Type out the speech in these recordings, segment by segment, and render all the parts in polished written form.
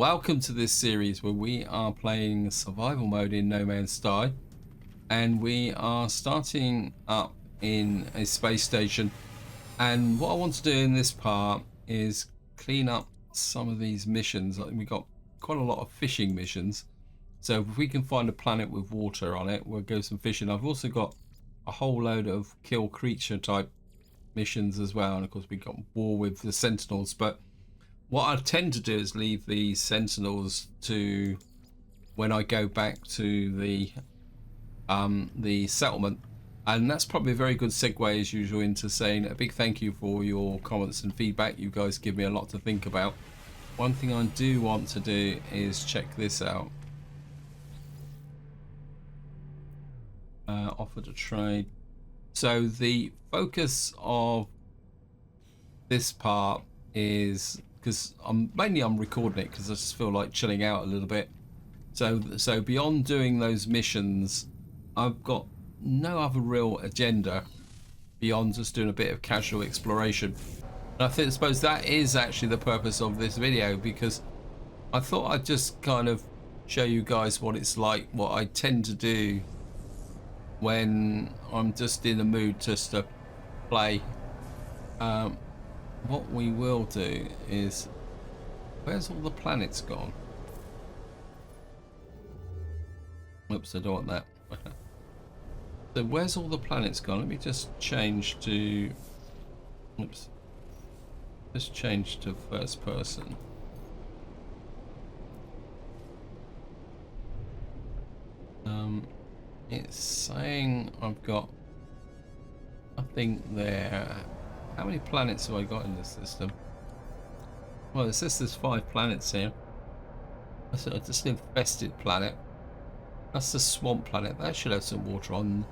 Welcome to this series where we are playing survival mode in No Man's Sky, and we are starting up in a space station. And what I want to do in this part is clean up some of these missions. We got quite a lot of fishing missions, so if we can find a planet with water on it, we'll go some fishing. I've also got a whole load of kill creature type missions as well, and of course we got war with the Sentinels. But what I tend to do is leave the Sentinels to when I go back to the settlement, and that's probably a very good segue as usual into saying a big thank you for your comments and feedback. You guys give me a lot to think about. One thing I do want to do is check this out. Offer to trade. So the focus of this part is, because I'm recording it because I just feel like chilling out a little bit. So beyond doing those missions, I've got no other real agenda beyond just doing a bit of casual exploration. And I suppose that is actually the purpose of this video, because I thought I'd just kind of show you guys what it's like, what I tend to do when I'm just in the mood just to play. What we will do is, where's all the planets gone? Oops, I don't want that. So where's all the planets gone? Let me just change to, oops, just change to first person. It's saying I've got nothing there. How many planets have I got in this system? Well, it says there's 5 planets here. That's just an infested planet. That's the swamp planet. That should have some water on.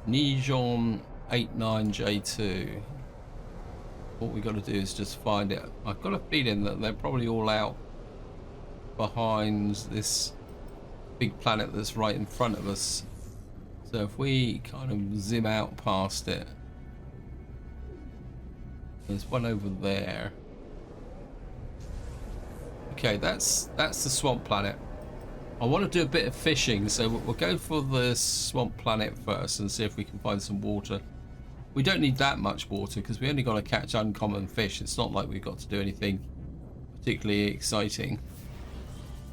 Nijon 89J2. What we got to do is just find it. I've got a feeling that they're probably all out behind this big planet that's right in front of us. So if we kind of zoom out past it, there's one over there. Okay, that's the swamp planet. I want to do a bit of fishing, so we'll go for the swamp planet first and see if we can find some water. We don't need that much water because we only got to catch uncommon fish. It's not like we've got to do anything particularly exciting.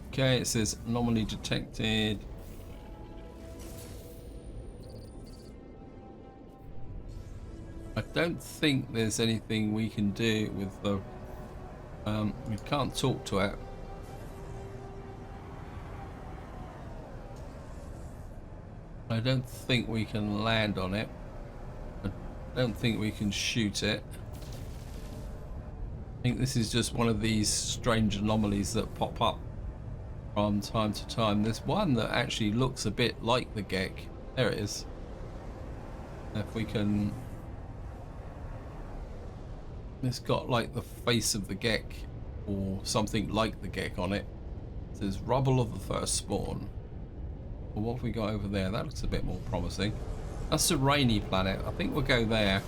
Okay, it says anomaly detected. I don't think there's anything we can do with the we can't talk to it. I don't think we can land on it. I don't think we can shoot it. I think this is just one of these strange anomalies that pop up from time to time. There's one that actually looks a bit like the Gek. There it is. If we can, it's got like the face of the Gek or something like the Gek on it. It says rubble of the first spawn. Well, what have we got over there? That looks a bit more promising. That's a rainy planet. I think we'll go there.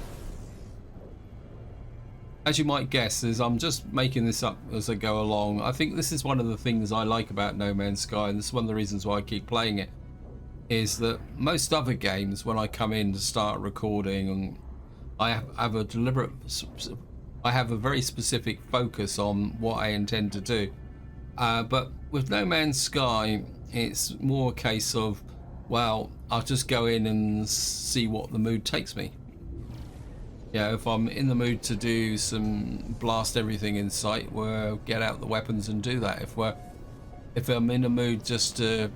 As you might guess, as I'm just making this up as I go along, I think this is one of the things I like about No Man's Sky, and this is one of the reasons why I keep playing it, is that most other games, when I come in to start recording, and I have a deliberate, I have a very specific focus on what I intend to do. But with No Man's Sky, it's more a case of, well, I'll just go in and see what the mood takes me. Yeah, if I'm in the mood to do some blast everything in sight, we'll get out the weapons and do that. If I'm in a mood just to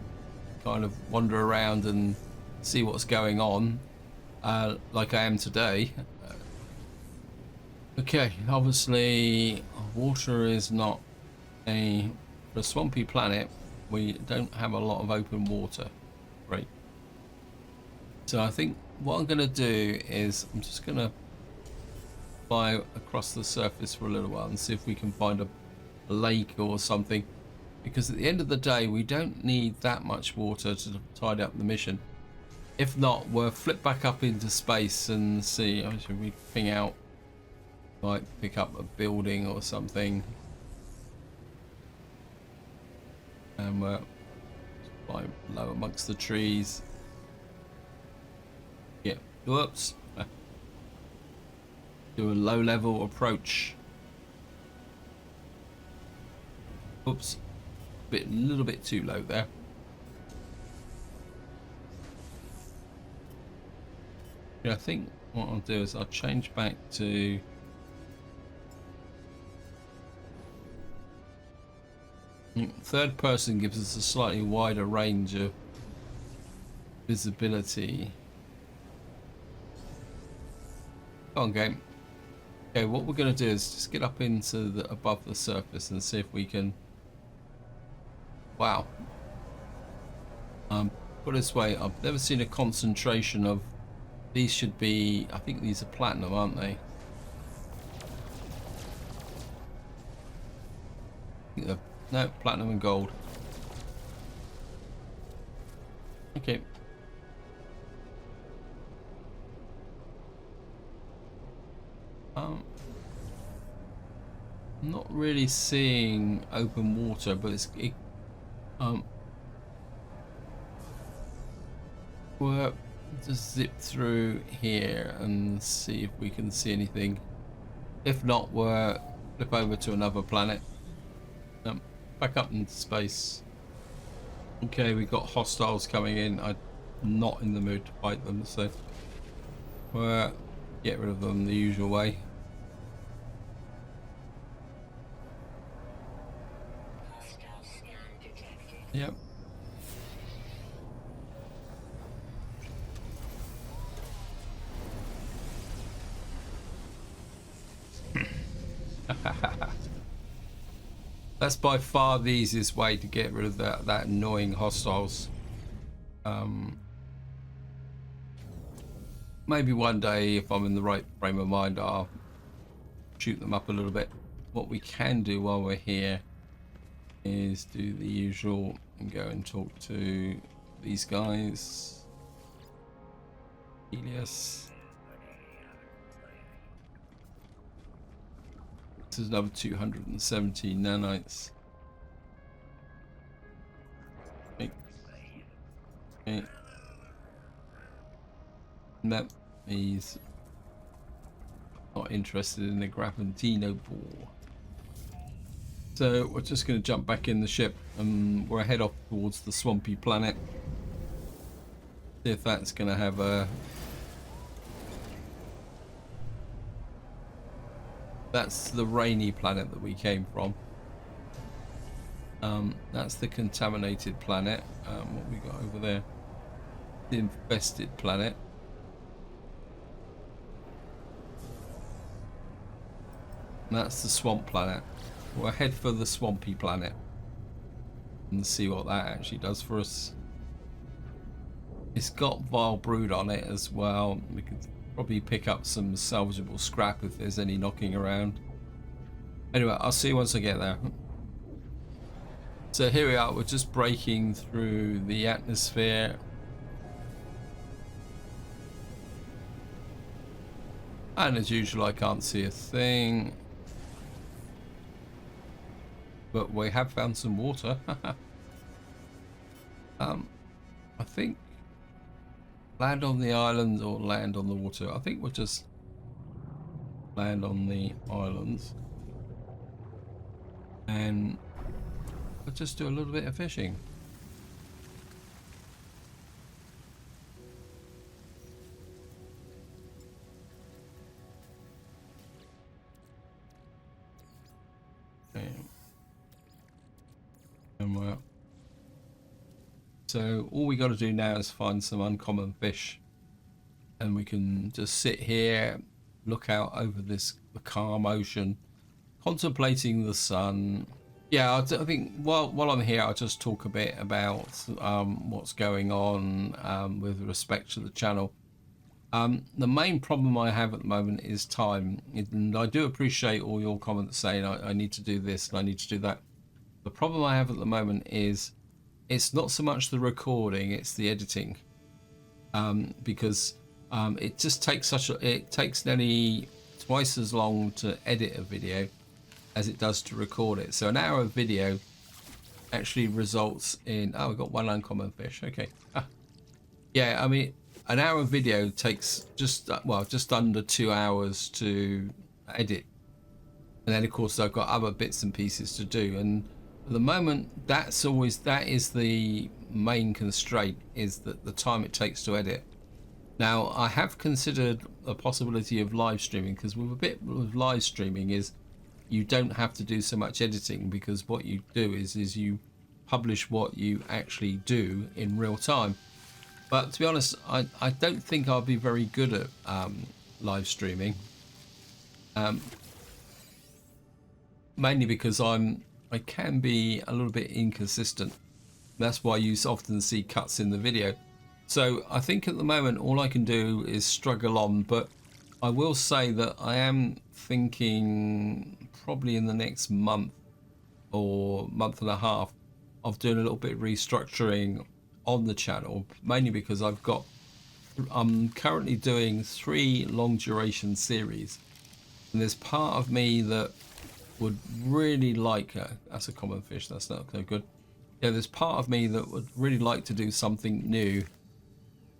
kind of wander around and see what's going on, like I am today. Okay, obviously water is not for a swampy planet. We don't have a lot of open water. Right. So I think what I'm going to do is I'm just going to fly across the surface for a little while and see if we can find a lake or something, because at the end of the day we don't need that much water to tidy up the mission. If not, we'll flip back up into space and see. Should we ping out, like pick up a building or something? And we're flying low amongst the trees. Yeah, whoops. Do a low level approach. Oops, a little bit too low there. Yeah, I think what I'll do is I'll change back to third person. Gives us a slightly wider range of visibility. Come on, game. Okay, what we're going to do is just get up into the above the surface and see if we can. Wow. Put it this way, I've never seen a concentration of these. Should be, I think these are platinum, aren't they? No, platinum and gold. Okay. Not really seeing open water, but we'll just zip through here and see if we can see anything. If not, we'll flip over to another planet. Back up into space. Okay, we've got hostiles coming in. I'm not in the mood to fight them, so we'll get rid of them the usual way. Yep. That's by far the easiest way to get rid of that annoying hostiles. Maybe one day, if I'm in the right frame of mind, I'll shoot them up a little bit. What we can do while we're here is do the usual and go and talk to these guys. Helios. This is another 270 nanites. Okay. No, he's not interested in the Gravantino ball. So we're just going to jump back in the ship and we're head off towards the swampy planet. See if that's going to have a... That's the rainy planet that we came from. That's the contaminated planet. What we got over there? The infested planet. And that's the swamp planet. We'll head for the swampy planet and see what that actually does for us. It's got vile brood on it as well. We could probably pick up some salvageable scrap if there's any knocking around. Anyway, I'll see you once I get there. So here we are, we're just breaking through the atmosphere. And as usual, I can't see a thing. But we have found some water. I think land on the island or land on the water. I think we'll just land on the islands. And we'll just do a little bit of fishing. Okay. And we're... So all we got to do now is find some uncommon fish, and we can just sit here, look out over the calm ocean, contemplating the sun. Yeah, I think while I'm here, I'll just talk a bit about what's going on with respect to the channel. The main problem I have at the moment is time, and I do appreciate all your comments saying I need to do this and I need to do that. The problem I have at the moment is it's not so much the recording, it's the editing, because it just takes it takes nearly twice as long to edit a video as it does to record it. So an hour of video actually results in, oh, we've got one uncommon fish. Okay. Yeah, I mean, an hour video takes just, well, just under 2 hours to edit. And then of course I've got other bits and pieces to do. And at the moment, that is the main constraint, is that the time it takes to edit. Now, I have considered a possibility of live streaming, because with a bit of live streaming is you don't have to do so much editing, because what you do is you publish what you actually do in real time. But to be honest, I don't think I'll be very good at live streaming, mainly because I can be a little bit inconsistent. That's why you often see cuts in the video. So I think at the moment all I can do is struggle on, but I will say that I am thinking probably in the next month or month and a half of doing a little bit of restructuring on the channel, mainly because I'm currently doing 3 long duration series, and there's part of me that would really like, that's a common fish, that's not so good. Yeah, there's part of me that would really like to do something new,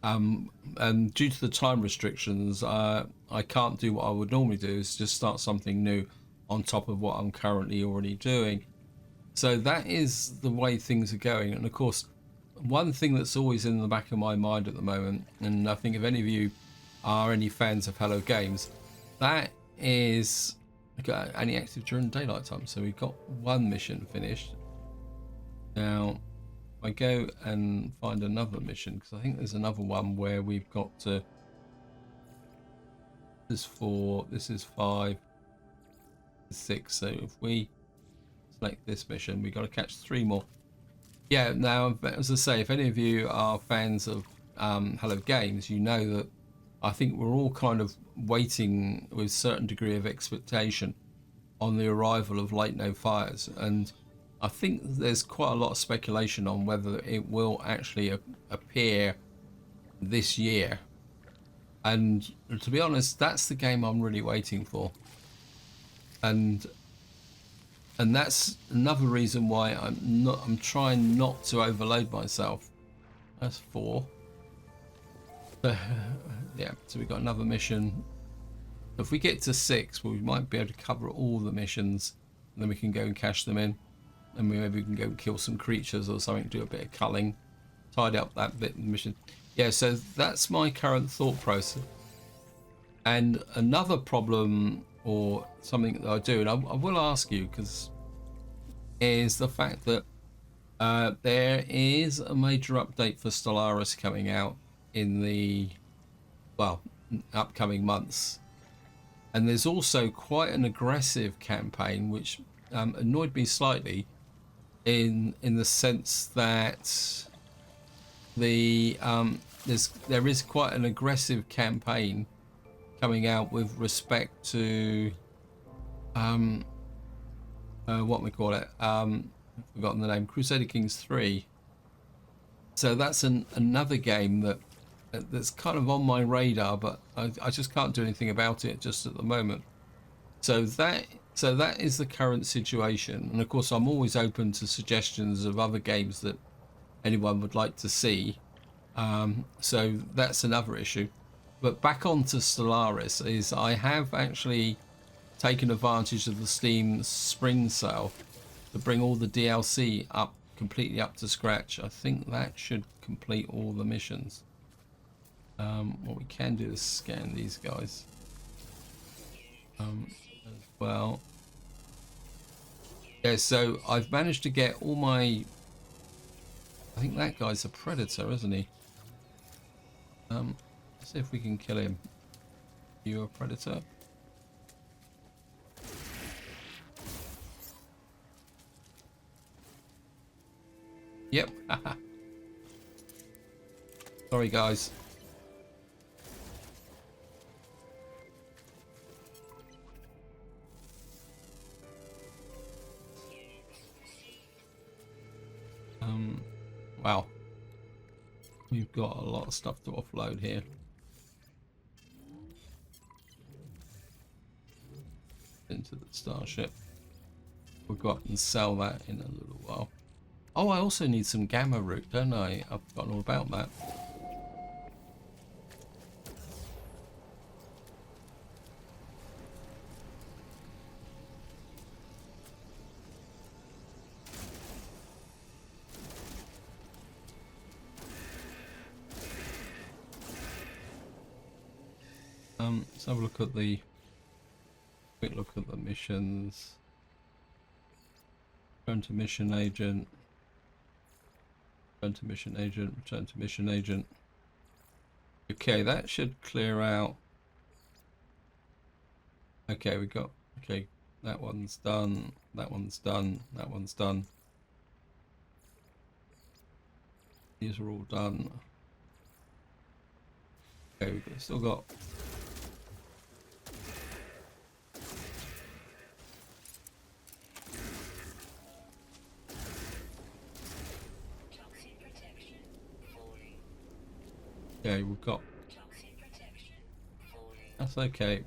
and due to the time restrictions, I can't do what I would normally do, is just start something new on top of what I'm currently already doing. So that is the way things are going. And of course, one thing that's always in the back of my mind at the moment, and I think if any of you are any fans of Hello Games, that is only active during daylight time. So we've got 1 mission finished. Now I go and find another mission, because I think there's another one where we've got to, this is 4, this is 5, 6. So if we select this mission, we've got to catch 3 more. Yeah, now, as I say, if any of you are fans of Hello Games, you know that I think we're all kind of waiting with a certain degree of expectation on the arrival of Late No Fires. And I think there's quite a lot of speculation on whether it will actually appear this year. And to be honest, that's the game I'm really waiting for. And that's another reason why I'm trying not to overload myself. That's 4. Yeah, so we've got another mission. If we get to 6, well, we might be able to cover all the missions, and then we can go and cash them in, and maybe we can go and kill some creatures or something, do a bit of culling, tidy up that bit of the mission. Yeah, so that's my current thought process. And another problem, or something that I do, and I will ask you, because is the fact that there is a major update for Stellaris coming out in the, well, upcoming months, and there's also quite an aggressive campaign, which annoyed me slightly, in the sense that there is quite an aggressive campaign coming out with respect to what we call it, I've forgotten the name, Crusader Kings 3. So that's another game that's kind of on my radar, but I just can't do anything about it just at the moment. So that is the current situation, and of course I'm always open to suggestions of other games that anyone would like to see. So that's another issue. But back onto Stellaris, is I have actually taken advantage of the Steam spring sale to bring all the DLC completely up to scratch. I think that should complete all the missions. What we can do is scan these guys as well. Yeah, so I've managed to get all my, I think that guy's a predator, isn't he? Let's see if we can kill him. You a predator? Yep. Sorry, guys. Wow. We've got a lot of stuff to offload here. Into the starship. We'll go up and sell that in a little while. Oh, I also need some gamma root, don't I? I've forgotten all about that. Let's have a look at the quick look at the missions. Return to mission agent. Return to mission agent. Return to mission agent. Okay, that should clear out. Okay, we got. Okay, that one's done. That one's done. That one's done. These are all done. Okay, we've still got. Okay, we've got. That's okay.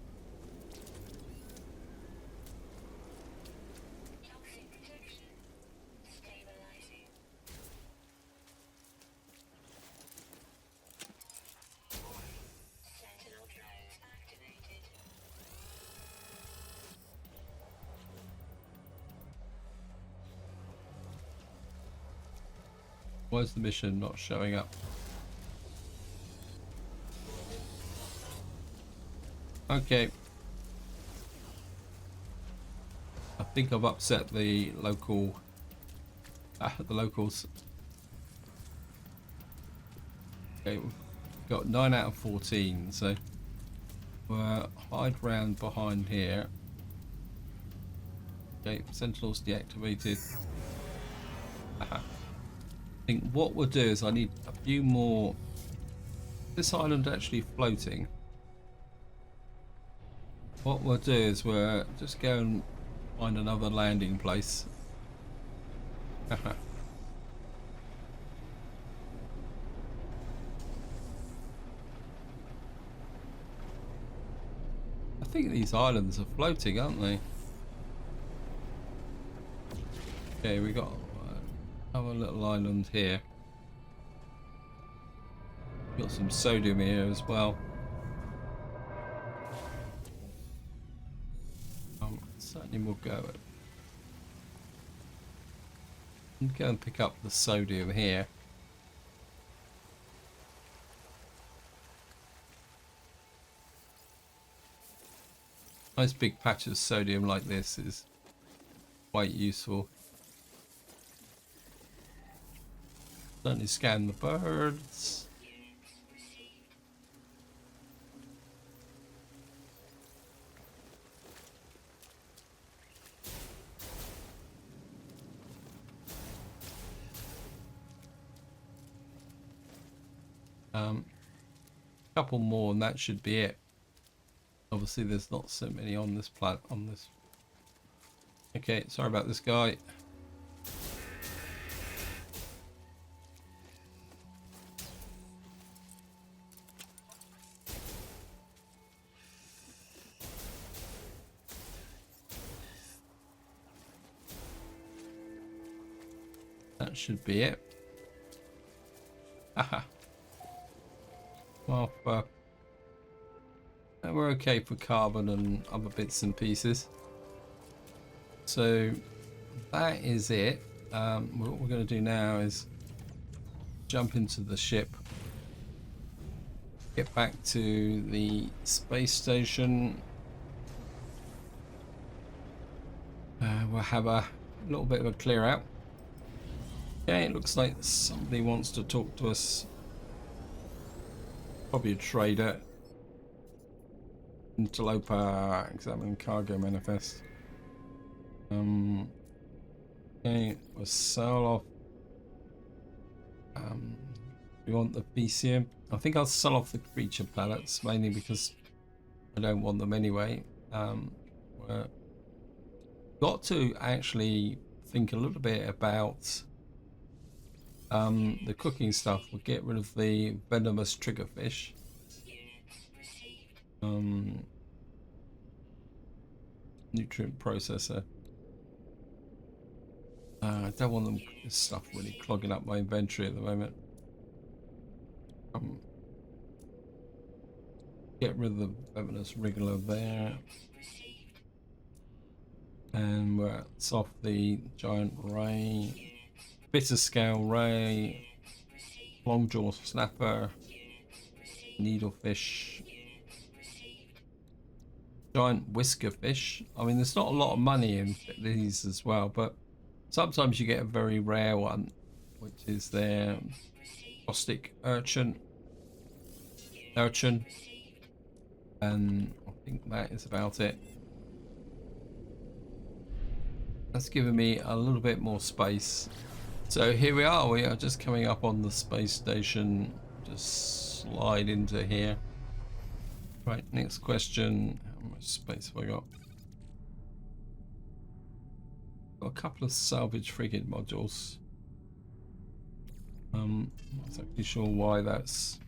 Why is the mission not showing up? Okay. I think I've upset the local, the locals. Okay, we've got 9 out of 14, so we'll hide round behind here. Okay, Sentinels deactivated. I think what we'll do is I need a few more. This island actually floating. What we'll do is we'll just go and find another landing place. I think these islands are floating, aren't they? Okay, we got another little island here. Got some sodium here as well. Certainly we'll go and pick up the sodium here. Nice big patch of sodium like this is quite useful. Certainly scan the birds. Couple more and that should be it. Obviously there's not so many on this Okay, sorry about this guy. That should be it. Haha. Well, we're okay for carbon and other bits and pieces. So that is it. What we're going to do now is jump into the ship, get back to the space station. We'll have a little bit of a clear out. Okay, it looks like somebody wants to talk to us. Probably a trader. Interloper, examine cargo manifest. Okay, we'll sell off. We want the PCM. I think I'll sell off the creature pallets mainly because I don't want them anyway. We're got to actually think a little bit about the cooking stuff. We'll get rid of the venomous triggerfish. Nutrient processor. I don't want them, this stuff really clogging up my inventory at the moment. Get rid of the Venomous Wriggler there. And it's off the Giant Ray, Bitter Scale Ray, Longjaw Snapper, Needlefish, Giant Whisker Fish. I mean, there's not a lot of money in these as well, but sometimes you get a very rare one, which is their Caustic Urchin. And I think that is about it. That's given me a little bit more space. So here we are just coming up on the space station. Just slide into here. Right, next question. How much space have I got? Got a couple of salvage frigate modules. I'm not exactly sure why that's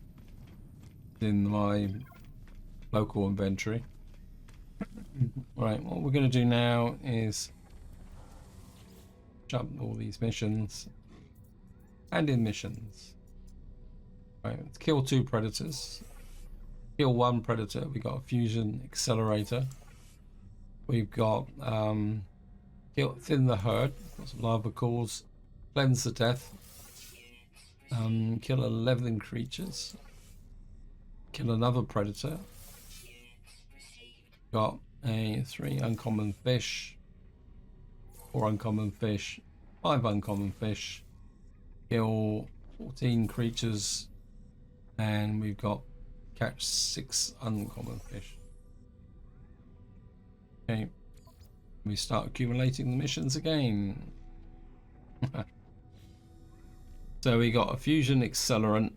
in my local inventory. Right, what we're going to do now is jump all these missions and in missions. Right, let's kill 2 predators. Kill 1 predator. We got a fusion accelerator. We've got thin the herd. Got some lava cores. Cleanse the death. Kill 11 creatures. Kill another predator. Got a 3 uncommon fish. 4 uncommon fish. 5 uncommon fish. Kill 14 creatures. And we've got catch 6 uncommon fish. Okay. We start accumulating the missions again. So we got a fusion accelerant,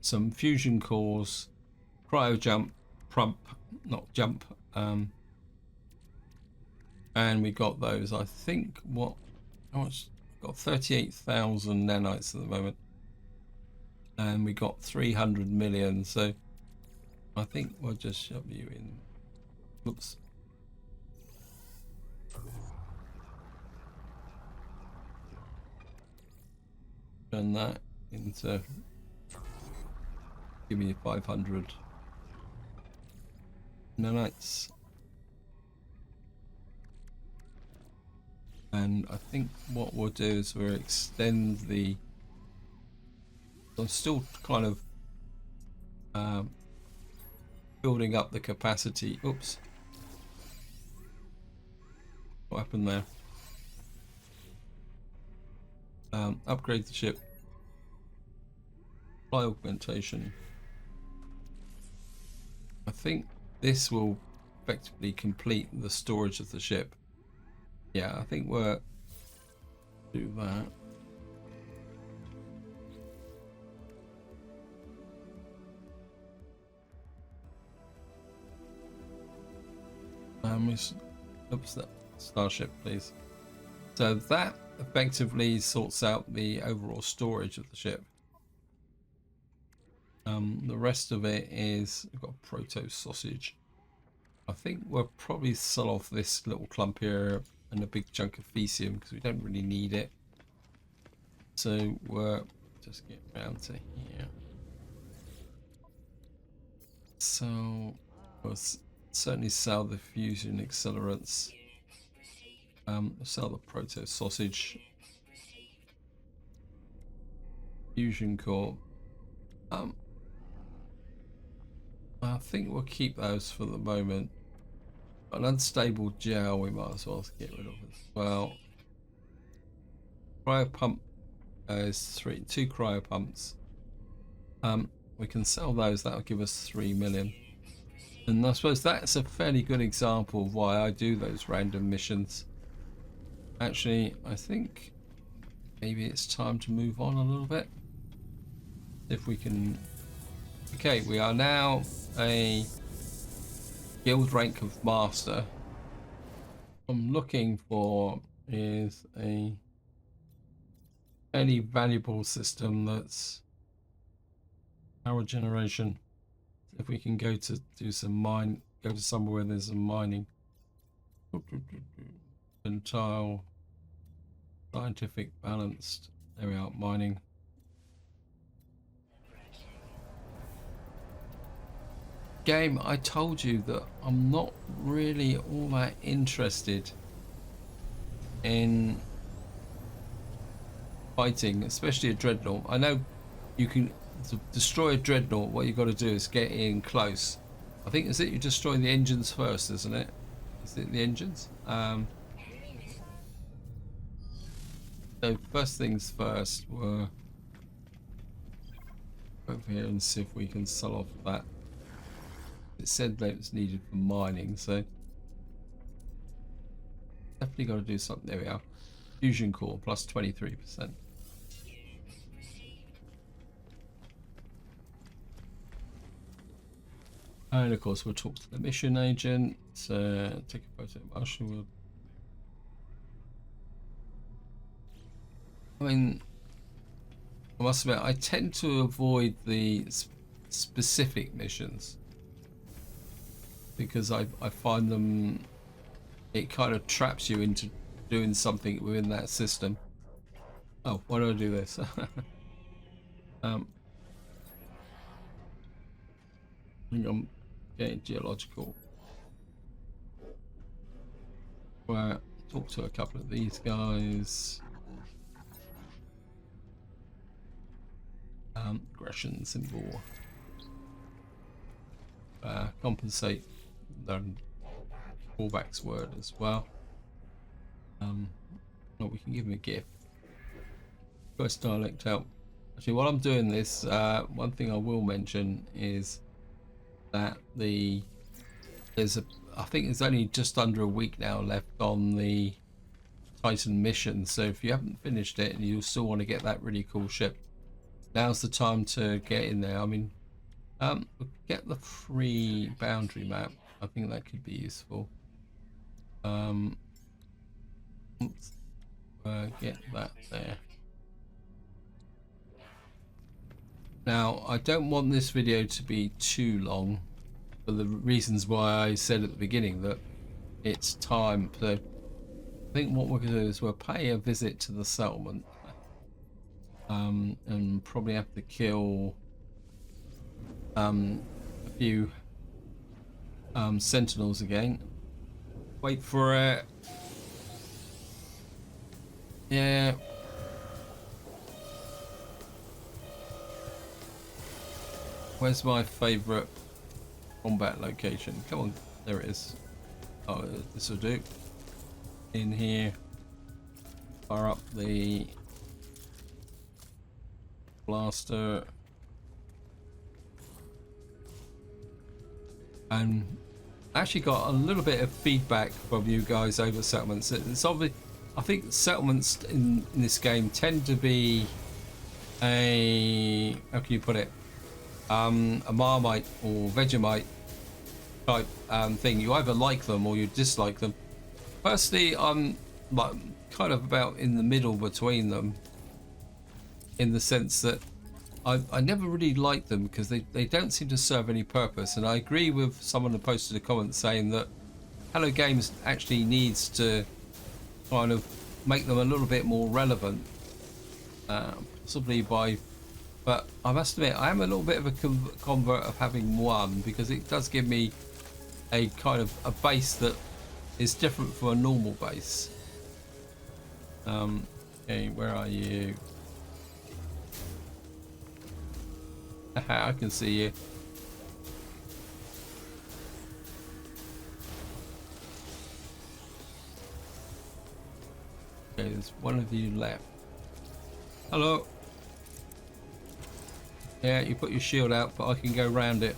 some fusion cores, cryo jump, and we got those. I think how much? Got 38,000 nanites at the moment, and we got 300 million. So I think we'll just shove you in. Oops. Turn that into, give me 500 nanites. And I think what we'll do is we'll extend the, I'm still kind of building up the capacity. Oops. What happened there? Upgrade the ship. Fly augmentation. I think this will effectively complete the storage of the ship. Yeah, I think we'll do that. Oops, that starship, please. So that effectively sorts out the overall storage of the ship. The rest of it is, we've got proto sausage. I think we'll probably sell off this little clump here and a big chunk of Fecium because we don't really need it. So we'll just get around to here. So we'll certainly sell the fusion accelerants. Sell the proto sausage, fusion core. I think we'll keep those for the moment. An unstable gel we might as well get rid of as well. Cryo pump is 2 cryo pumps. We can sell those. That'll give us 3 million. And I suppose that's a fairly good example of why I do those random missions. Actually, I think maybe it's time to move on a little bit. If we can. Okay, we are now a guild rank of master. What I'm looking for is a fairly valuable system that's power generation. If we can go to do some go to somewhere where there's some mining. Tile. Scientific, balanced. There we are, mining. Game, I told you that I'm not really all that interested in fighting, especially a dreadnought. I know you can to destroy a dreadnought. What you got to do is get in close. I think is it you destroy the engines first, isn't it? Is it the engines? So first things first, we're over here and see if we can sell off that. It said that it's needed for mining, so definitely got to do something. There we are. Fusion core plus 23%. And of course we'll talk to the mission agent. Take a photo of Marshall. I mean, I must admit, I tend to avoid the specific missions because I find them, it kind of traps you into doing something within that system. Oh, why do I do this? I think I'm getting geological. Well, talk to a couple of these guys. Aggression symbol. Compensate. Then callback's word as well. Well, we can give him a gift. First dialect out. Actually, while I'm doing this, one thing I will mention is that there's a, I think there's only just under a week now left on the Titan mission. So if you haven't finished it and you still want to get that really cool ship, now's the time to get in there. I mean, get the free boundary map. I think that could be useful. Let's get that there. Now, I don't want this video to be too long for the reasons why I said at the beginning that it's time. So I think what we're going to do is we'll pay a visit to the settlement. And probably have to kill a few sentinels again. Wait for it. Yeah. Where's my favourite combat location? Come on, there it is. Oh, this will do. In here, fire up the blaster, and I actually got a little bit of feedback from you guys over settlements. It's obvious. I think settlements in this game tend to be a, how can you put it, a Marmite or Vegemite type thing. You either like them or you dislike them. Personally, I'm like kind of about in the middle between them, in the sense that I never really liked them because they don't seem to serve any purpose. And I agree with someone who posted a comment saying that Hello Games actually needs to kind of make them a little bit more relevant, possibly by, but I must admit I am a little bit of a convert of having one, because it does give me a kind of a base that is different from a normal base. Okay, where are you? I can see you. Okay, there's one of you left. Hello. Yeah, you put your shield out, but I can go round it.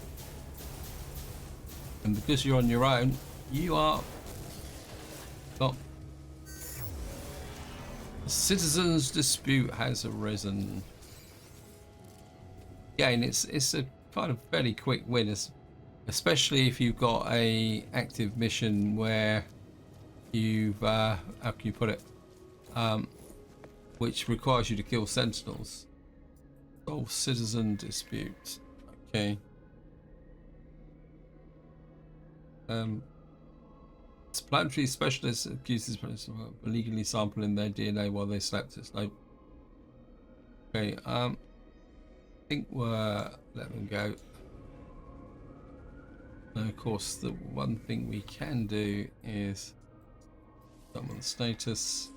And because you're on your own, you are... Oh. A citizens' dispute has arisen. Again, it's a kind of fairly quick win, especially if you've got a active mission where you've how can you put it, which requires you to kill sentinels. Solve citizen dispute. Okay. Planetary specialists accuses of illegally sampling their DNA while they slept. It's like, okay, I think we're let them go. And of course, the one thing we can do is summon status.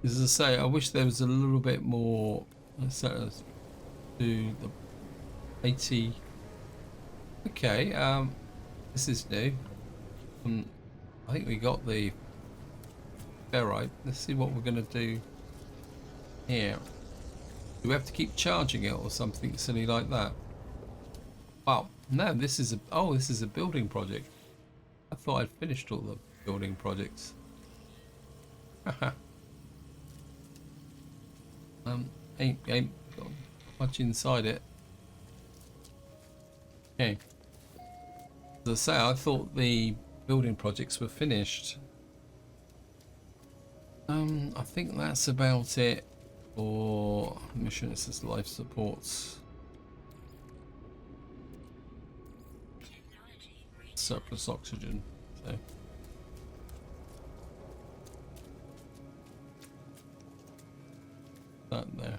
As I say, I wish there was a little bit more. Let's do the 80. Okay, this is new. I think we got the ferrite. Let's see what we're gonna do here. Do we have to keep charging it or something silly like that? Wow, no, this is a this is a building project. I thought I'd finished all the building projects. Ain't got much inside it. Okay. As I say, I thought the building projects were finished. I think that's about it for mission. It says life supports. Surplus oxygen. So that there.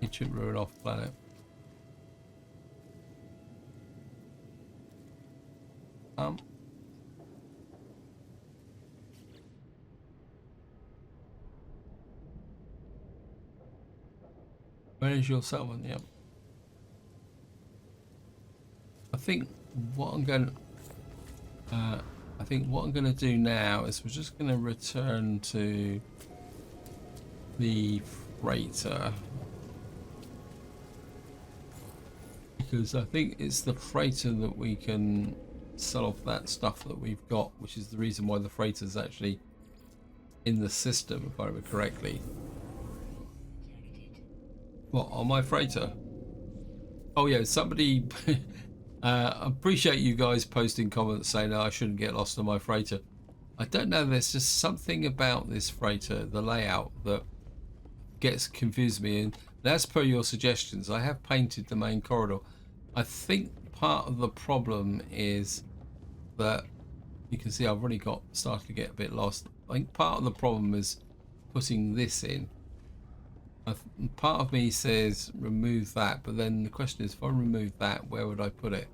Ancient ruin off planet. Where is your settlement? Yep. I think what I'm going to do now is we're just going to return to the freighter, because I think it's the freighter that we can sell off that stuff that we've got, which is the reason why the freighter is actually in the system, if I remember correctly. What, on my freighter? Oh yeah, somebody appreciate you guys posting comments saying, "Oh, I shouldn't get lost on my freighter." I don't know, there's just something about this freighter, the layout, that gets confused me. And as per your suggestions, I have painted the main corridor. I think part of the problem is that you can see I've already started to get a bit lost. I think part of the problem is putting this in. Part of me says remove that, but then the question is, if I remove that, where would I put it?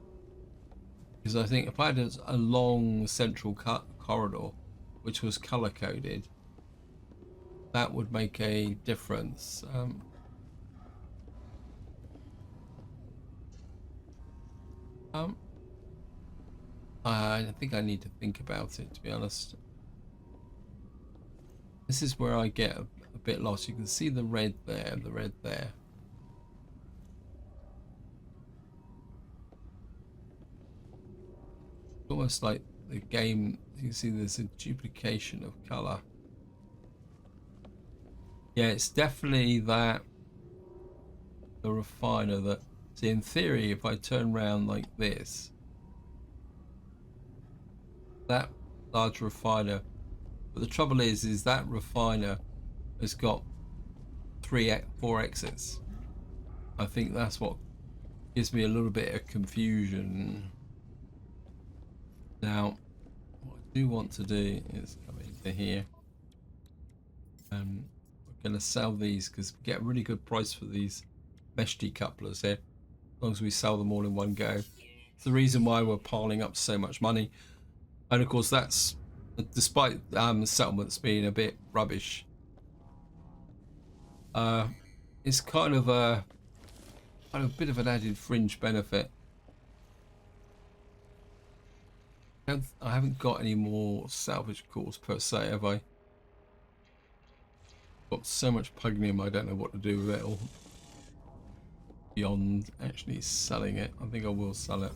Because I think if I had a long central corridor which was color coded, that would make a difference. I think I need to think about it, to be honest. This is where I get a bit lost. You can see the red there, the red there. Almost like the game, you can see there's a duplication of color. Yeah, it's definitely that, the refiner that, see, in theory, if I turn around like this, that large refiner, but the trouble is that refiner has got 4 exits. I think that's what gives me a little bit of confusion. Now, what I do want to do is come into here. We're going to sell these because we get a really good price for these mesh decouplers here, as long as we sell them all in one go. It's the reason why we're piling up so much money. And of course, that's despite settlements being a bit rubbish. It's kind of a bit of an added fringe benefit. I haven't got any more salvage cores per se, have I? Got so much pugnium, I don't know what to do with it all. Beyond actually selling it, I think I will sell it.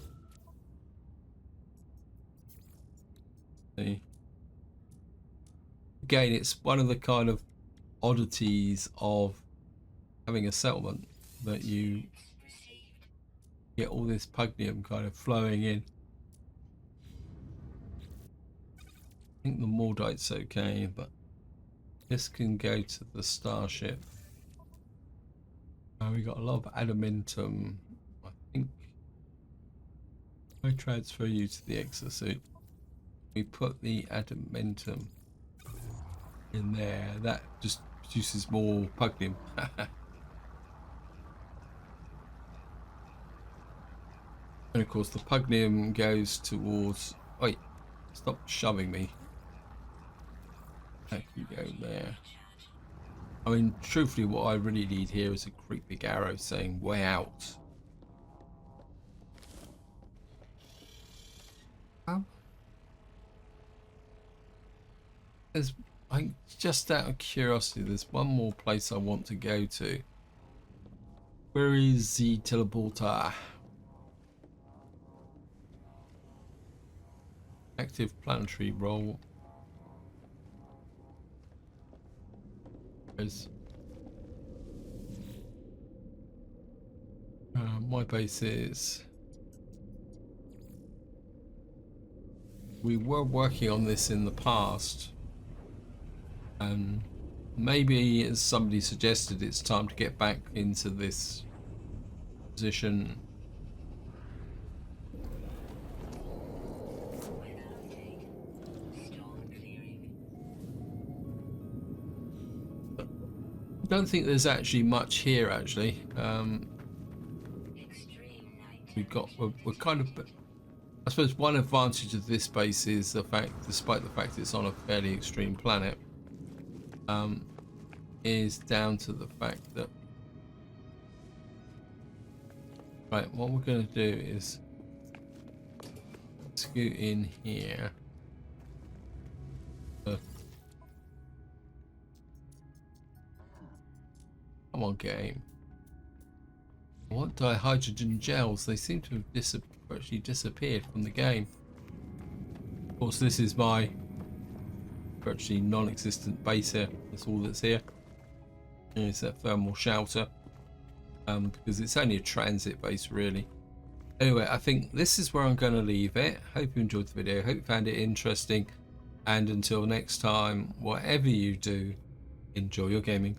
See. Again, it's one of the kind of oddities of having a settlement, that you get all this pugnium kind of flowing in. I think the Mordite's okay, but This can go to the starship. We got a lot of adamantium. I think I transfer you to the exosuit. We put the adamantium in there. That just produces more pugnium. And of course the pugnium goes towards... Wait, stop shoving me. That can go there. I mean, truthfully, what I really need here is a great big arrow saying way out. There's, just out of curiosity, there's one more place I want to go to. Where is the teleporter? Active planetary roll. There's my base is... We were working on this in the past. And maybe, as somebody suggested, it's time to get back into this position. I don't think there's actually much here, actually. We're kind of... I suppose one advantage of this base is the fact, despite the fact it's on a fairly extreme planet, is down to the fact that... Right, what we're going to do is scoot in here. Come on, game. What dihydrogen gels? They seem to have virtually disappeared from the game. Of course, this is my virtually non-existent base here. That's all that's here. Is that thermal shelter. Because it's only a transit base, really. Anyway, I think this is where I'm going to leave it. Hope you enjoyed the video. Hope you found it interesting. And until next time, whatever you do, enjoy your gaming.